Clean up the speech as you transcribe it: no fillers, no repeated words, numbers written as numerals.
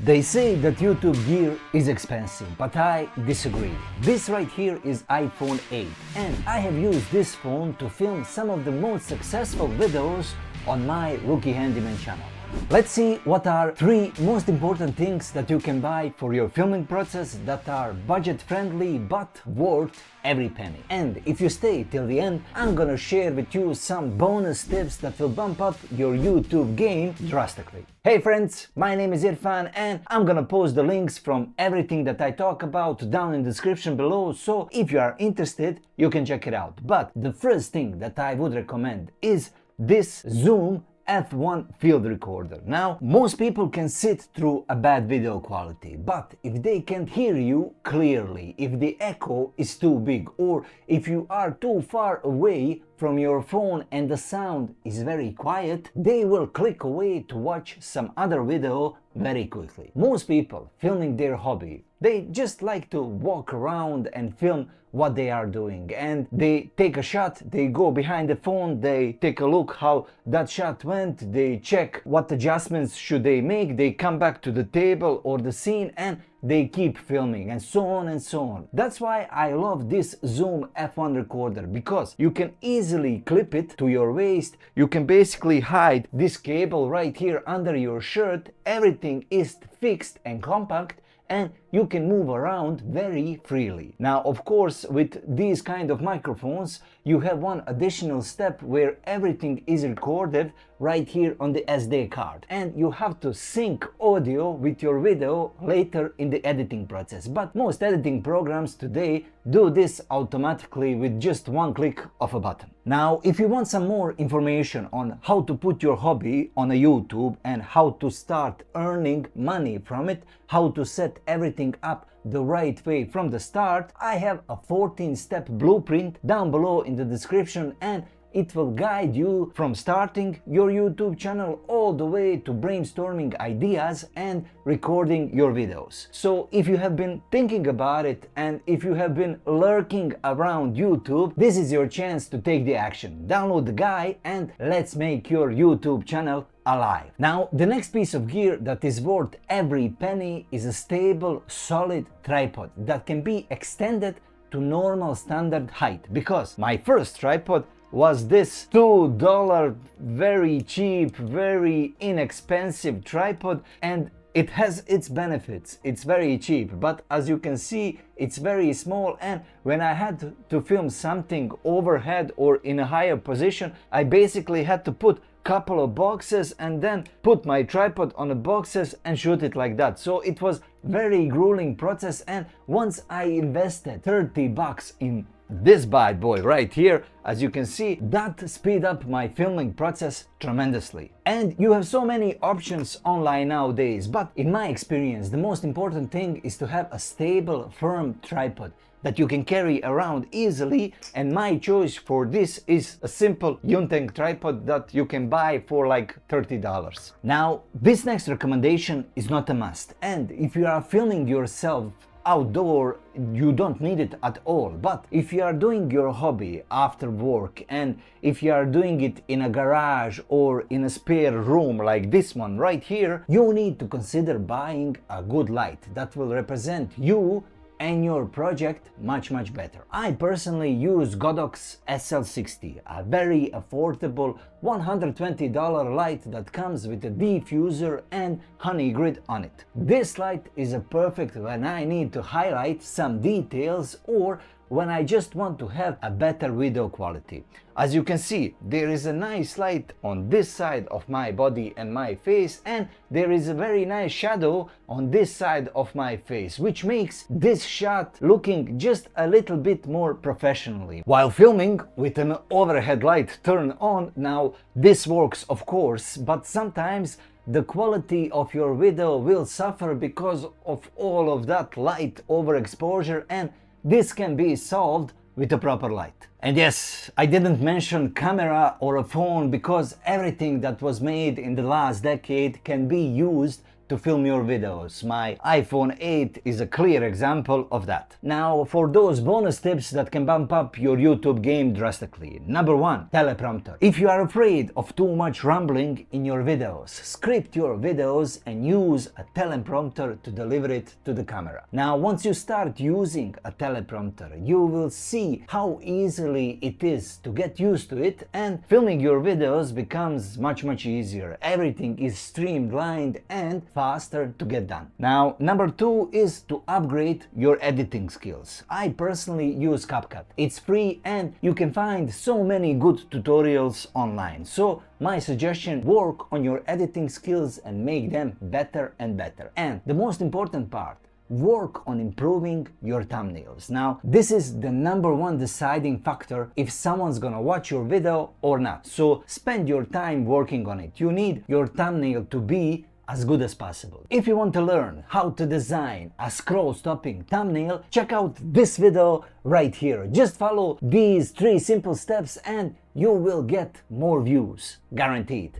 They say that YouTube gear is expensive, but I disagree. This right here is iPhone 8 and I have used this phone to film some of the most successful videos on my Rookie Handyman channel. Let's see what are 3 most important things that you can buy for your filming process that are budget friendly but worth every penny. And if you stay till the end, I'm gonna share with you some bonus tips that will bump up your YouTube game drastically. Hey friends, my name is Irfan and I'm gonna post the links from everything that I talk about down in the description below, so if you are interested, you can check it out. But the first thing that I would recommend is this Zoom F1 field recorder. Now, most people can sit through a bad video quality, but if they can't hear you clearly, if the echo is too big, or if you are too far away from your phone and the sound is very quiet, they will click away to watch some other video very quickly. Most people filming their hobby, they just like to walk around and film what they are doing, and they take a shot, they go behind the phone, they take a look how that shot went, they check what adjustments should they make, they come back to the table or the scene and they keep filming, and so on and so on. That's why I love this Zoom F1 recorder, because you can easily clip it to your waist, you can basically hide this cable right here under your shirt, everything is fixed and compact, and you can move around very freely. Now, of course, with these kind of microphones, you have one additional step where everything is recorded right here on the SD card, and you have to sync audio with your video later in the editing process. But most editing programs today do this automatically with just one click of a button. Now, if you want some more information on how to put your hobby on a YouTube and how to start earning money from it, how to set everything up the right way from the start, I have a 14-step blueprint down below in the description, and it will guide you from starting your YouTube channel all the way to brainstorming ideas and recording your videos. So if you have been thinking about it and if you have been lurking around YouTube, this is your chance to take the action. Download the guide and let's make your YouTube channel alive. Now, the next piece of gear that is worth every penny is a stable, solid tripod that can be extended to normal standard height, because my first tripod was this $2 very cheap, very inexpensive tripod, and it has its benefits. It's very cheap, but as you can see, it's very small, and when I had to film something overhead or in a higher position, I basically had to put couple of boxes and then put my tripod on the boxes and shoot it like that. So it was very grueling process, and once I invested $30 in this bad boy right here, as you can see, that speed up my filming process tremendously. And you have so many options online nowadays, but in my experience, the most important thing is to have a stable, firm tripod that you can carry around easily, and my choice for this is a simple Yunteng tripod that you can buy for like $30. Now, this next recommendation is not a must, and if you are filming yourself outdoor, you don't need it at all. But if you are doing your hobby after work, and if you are doing it in a garage or in a spare room like this one right here, you need to consider buying a good light that will represent you and your project much better. I personally use Godox SL60, a very affordable $120 light that comes with a diffuser and honey grid on it. This light is a perfect when I need to highlight some details or when I just want to have a better video quality. As you can see, there is a nice light on this side of my body and my face, and there is a very nice shadow on this side of my face, which makes this shot looking just a little bit more professionally. While filming with an overhead light turned on, now this works of course, but sometimes the quality of your video will suffer because of all of that light overexposure, and this can be solved with a proper light. And yes, I didn't mention camera or a phone because everything that was made in the last decade can be used to film your videos. My iPhone 8 is a clear example of that. Now, for those bonus tips that can bump up your YouTube game drastically. Number 1, teleprompter. If you are afraid of too much rambling in your videos, script your videos and use a teleprompter to deliver it to the camera. Now, once you start using a teleprompter, you will see how easily it is to get used to it, and filming your videos becomes much easier. Everything is streamlined and faster to get done. Now, number 2 is to upgrade your editing skills. I personally use CapCut. It's free and you can find so many good tutorials online. So my suggestion, work on your editing skills and make them better and better. And the most important part, work on improving your thumbnails. Now, this is the number 1 deciding factor if someone's gonna watch your video or not. So spend your time working on it. You need your thumbnail to be as good as possible. If you want to learn how to design a scroll-stopping thumbnail, check out this video right here. Just follow these 3 simple steps and you will get more views, guaranteed.